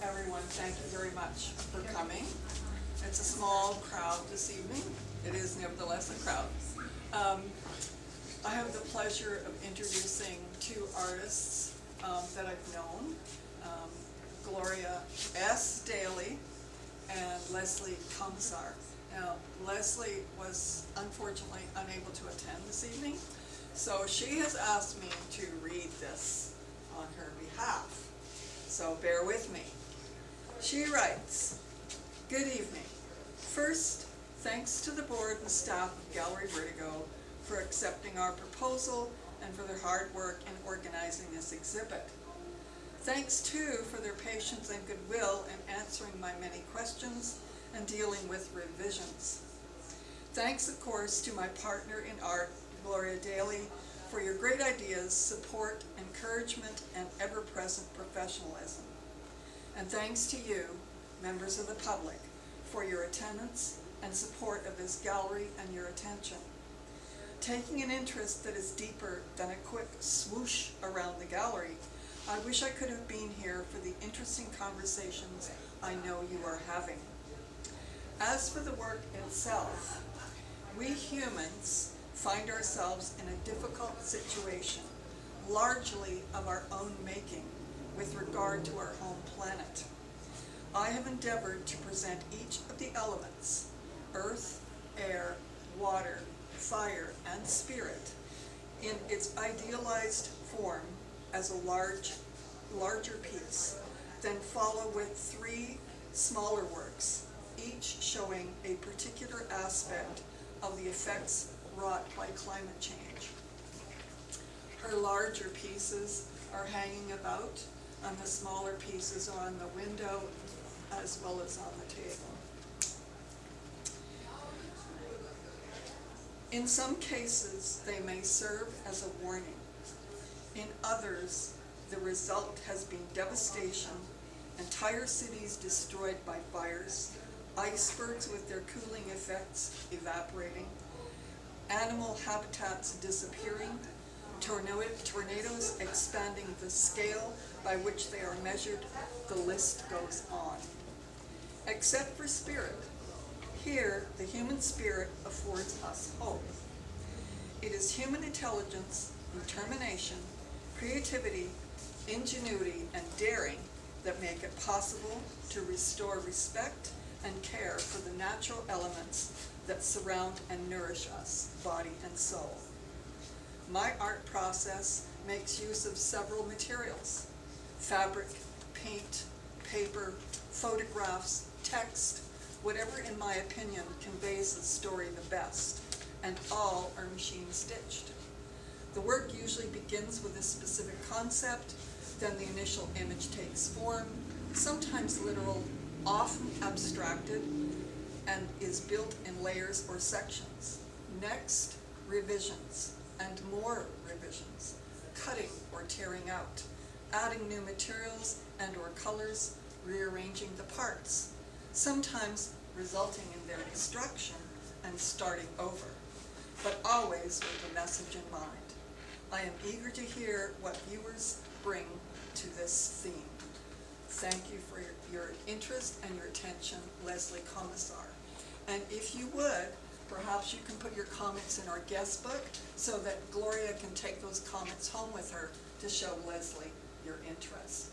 Everyone, thank you very much for coming. It's a small crowd this evening. It is nevertheless a crowd. I have the pleasure of introducing two artists that I've known, Gloria S. Daly and Leslie Commissar. Now, Leslie was unfortunately unable to attend this evening, so she has asked me to read this on her behalf. So bear with me. She writes, "Good evening. First, thanks to the board and staff of Gallery Vertigo for accepting our proposal and for their hard work in organizing this exhibit. Thanks too for their patience and goodwill in answering my many questions and dealing with revisions. Thanks, of course, to my partner in art, Gloria Daly, for your great ideas, support, encouragement, and ever-present professionalism. And thanks to you, members of the public, for your attendance and support of this gallery and your attention. Taking an interest that is deeper than a quick swoosh around the gallery, I wish I could have been here for the interesting conversations I know you are having. As for the work itself, we humans find ourselves in a difficult situation, largely of our own making, with regard to our home planet. I have endeavored to present each of the elements, earth, air, water, fire, and spirit, in its idealized form as a larger piece, then follow with three smaller works, each showing a particular aspect of the effects wrought by climate change. Her larger pieces are hanging about, and the smaller pieces are on the window as well as on the table. In some cases, they may serve as a warning. In others, the result has been devastation, entire cities destroyed by fires, icebergs with their cooling effects evaporating, animal habitats disappearing, tornadoes expanding the scale by which they are measured, the list goes on. Except for spirit, here the human spirit affords us hope. It is human intelligence, determination, creativity, ingenuity, and daring that make it possible to restore respect and care for the natural elements that surround and nourish us, body and soul. My art process makes use of several materials: fabric, paint, paper, photographs, text, whatever in my opinion conveys the story the best, and all are machine stitched. The work usually begins with a specific concept, then the initial image takes form, sometimes literal, often abstracted, and is built in layers or sections. Next, revisions, and more revisions, cutting or tearing out, adding new materials and or colors, rearranging the parts, sometimes resulting in their destruction and starting over, but always with a message in mind. I am eager to hear what viewers bring to this theme. Thank you for your interest and your attention, Leslie Commissar. And if you would, perhaps you can put your comments in our guest book so that Gloria can take those comments home with her to show Leslie your interest.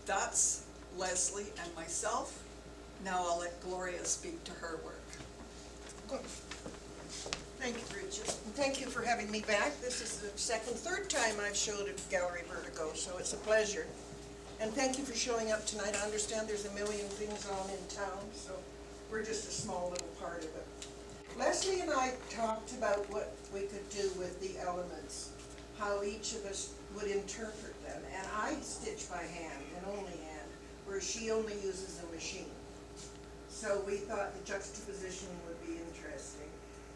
That's Leslie and myself. Now I'll let Gloria speak to her work. Thank you, Bridget. And thank you for having me back. This is the third time I've showed at Gallery Vertigo, so it's a pleasure. And thank you for showing up tonight. I understand there's a million things on in town, so we're just a small little part of it. Leslie and I talked about what we could do with the elements, how each of us would interpret them. And I stitch by hand, and only hand, whereas she only uses a machine. So we thought the juxtaposition would be interesting.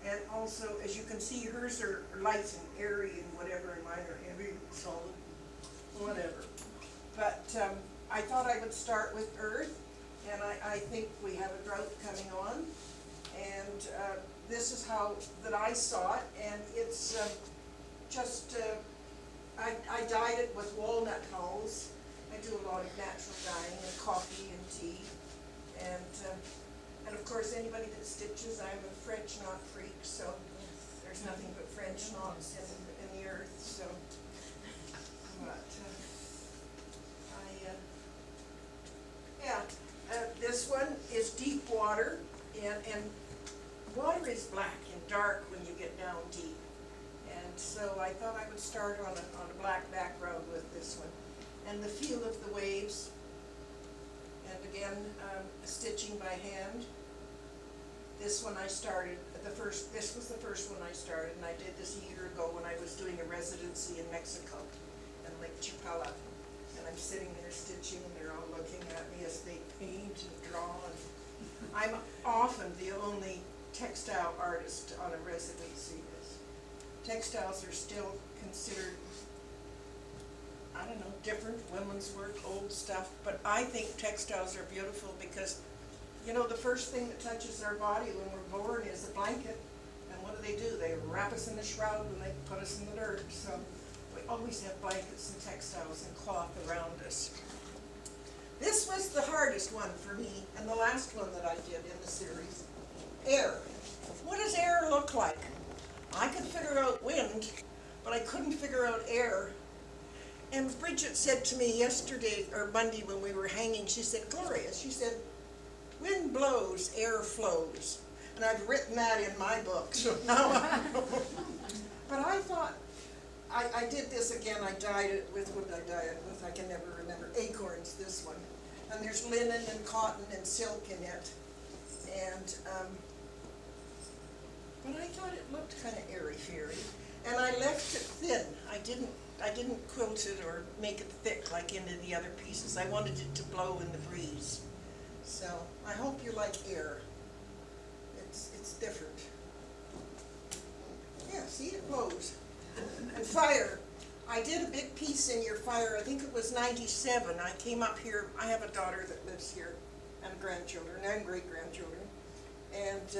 And also, as you can see, hers are light and airy and whatever, and mine are heavy and solid, whatever. But I thought I would start with earth, and I think we have a drought coming on. And this is how that I saw it, and it's I dyed it with walnut hulls I do a lot of natural dyeing and coffee and tea. And of course, anybody that stitches, I'm a French knot freak, so there's nothing but French knots in the earth, so. But, this one is deep water, and water is black and dark when you get down deep. And so I thought I would start on a black background with this one. And the feel of the waves, and again, stitching by hand. This one I started, this was the first one I started, and I did this a year ago when I was doing a residency in Mexico, in Lake Chapala. And I'm sitting there stitching, and they're all looking at me as they paint and draw. And I'm often the only textile artist on a residency. Textiles are still considered, I don't know, different, women's work, old stuff, but I think textiles are beautiful because, you know, the first thing that touches our body when we're born is a blanket. And what do? They wrap us in the shroud when they put us in the dirt. So we always have blankets and textiles and cloth around us. This was the hardest one for me, and the last one that I did in the series. Air. What does air look like? I could figure out wind, but I couldn't figure out air. And Bridget said to me yesterday, or Monday when we were hanging, she said, Gloria, she said, wind blows, air flows. And I've written that in my book, so now I know. But I thought, I did this again, I dyed it with, what did I dye it with? I can never remember. Acorns, this one. And there's linen and cotton and silk in it. And, but I thought it looked kind of airy-fairy. And I left it thin. I didn't quilt it or make it thick like any of the other pieces. I wanted it to blow in the breeze. So I hope you like air. It's different. Yeah, see, it blows. And fire. I did a big piece in your fire. I think it was 97. I came up here. I have a daughter that lives here and grandchildren and great-grandchildren. And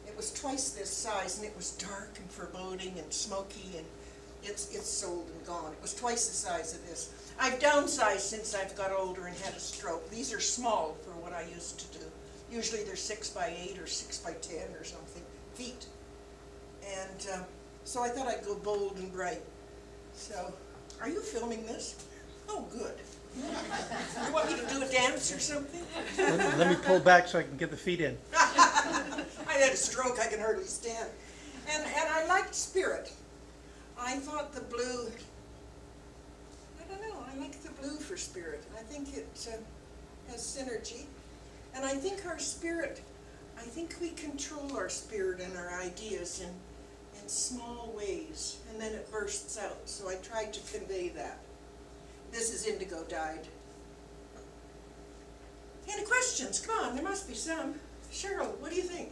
it was twice this size, and it was dark and foreboding and smoky, and it's sold and gone. It was twice the size of this. I've downsized since I've got older and had a stroke. These are small for what I used to do. Usually they're 6 by 8 or 6 by 10 or something, feet. And so I thought I'd go bold and bright. So, are you filming this? Oh, good. You want me to do a dance or something? Let me pull back so I can get the feet in. I had a stroke, I can hardly stand. And I liked spirit. I thought the blue, I don't know, I like the blue for spirit. I think it has synergy. And I think our spirit, I think we control our spirit and our ideas in small ways, and then it bursts out. So I tried to convey that. This is indigo dyed. Any questions? Come on, there must be some. Cheryl, what do you think?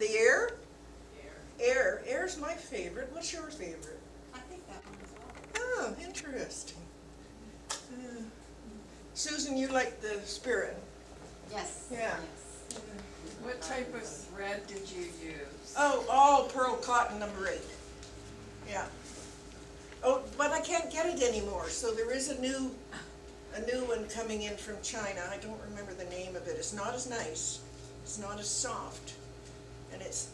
The air? Air. Air's my favorite. What's your favorite? I think that one as well. Oh, interesting. Susan, you like the spirit? Yes. Yeah. Yes. What type of thread did you use? Oh, all pearl cotton number 8. Yeah. Oh, but I can't get it anymore. So there is a new one coming in from China. I don't remember the name of it. It's not as nice. It's not as soft,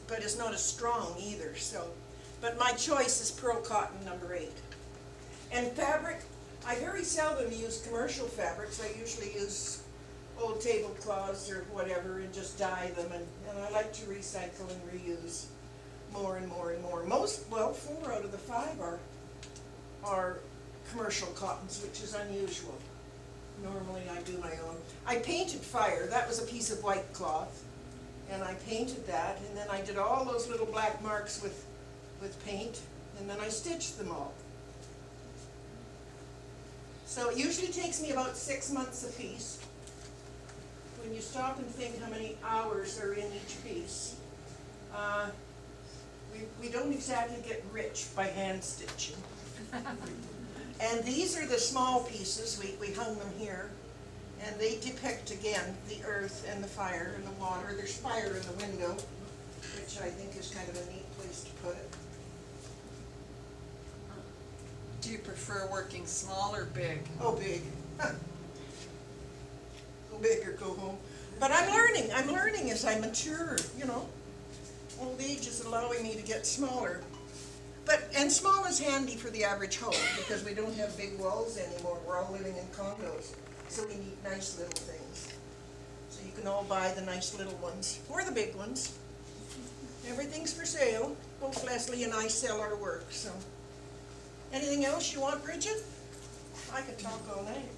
but it's not as strong either. So, but my choice is pearl cotton number 8. And fabric, I very seldom use commercial fabrics. I usually use old tablecloths or whatever and just dye them, and I like to recycle and reuse more and more and more. 4 out of the 5 are commercial cottons, which is unusual. Normally I do my own. I painted fire. That was a piece of white cloth, and I painted that, and then I did all those little black marks with paint, and then I stitched them all. So it usually takes me about 6 months a piece. When you stop and think how many hours are in each piece, we don't exactly get rich by hand stitching. And these are the small pieces. We hung them here, and they depict again the earth and the fire and the water. There's fire in the window, which I think is kind of a neat place to put it. Do you prefer working small or big? Oh, big. Go big or go home. But I'm learning as I mature, you know. Old age is allowing me to get smaller. And small is handy for the average home, because we don't have big walls anymore, we're all living in condos. So we need nice little things. So you can all buy the nice little ones, or the big ones. Everything's for sale. Both Leslie and I sell our work, so. Anything else you want, Bridget? I could talk all night.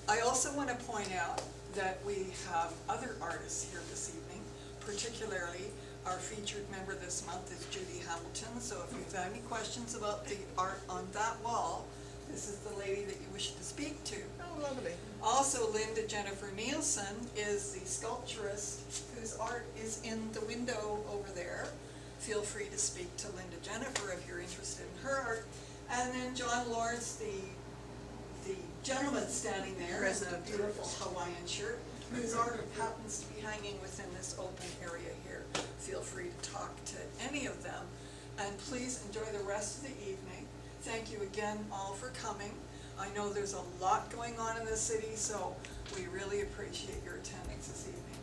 I also want to point out that we have other artists here this evening, particularly our featured member this month is Judy Hamilton. So if you've any questions about the art on that wall, this is the lady that you wish to speak to. Oh, lovely. Also, Linda Jennifer Nielsen is the sculpturist whose art is in the window over there. Feel free to speak to Linda Jennifer if you're interested in her art. And then John Lawrence, the gentleman standing there in a beautiful Hawaiian shirt, whose art happens to be hanging within this open area here. Feel free to talk to any of them. And please enjoy the rest of the evening. Thank you again all for coming. I know there's a lot going on in the city, so we really appreciate your attendance this evening.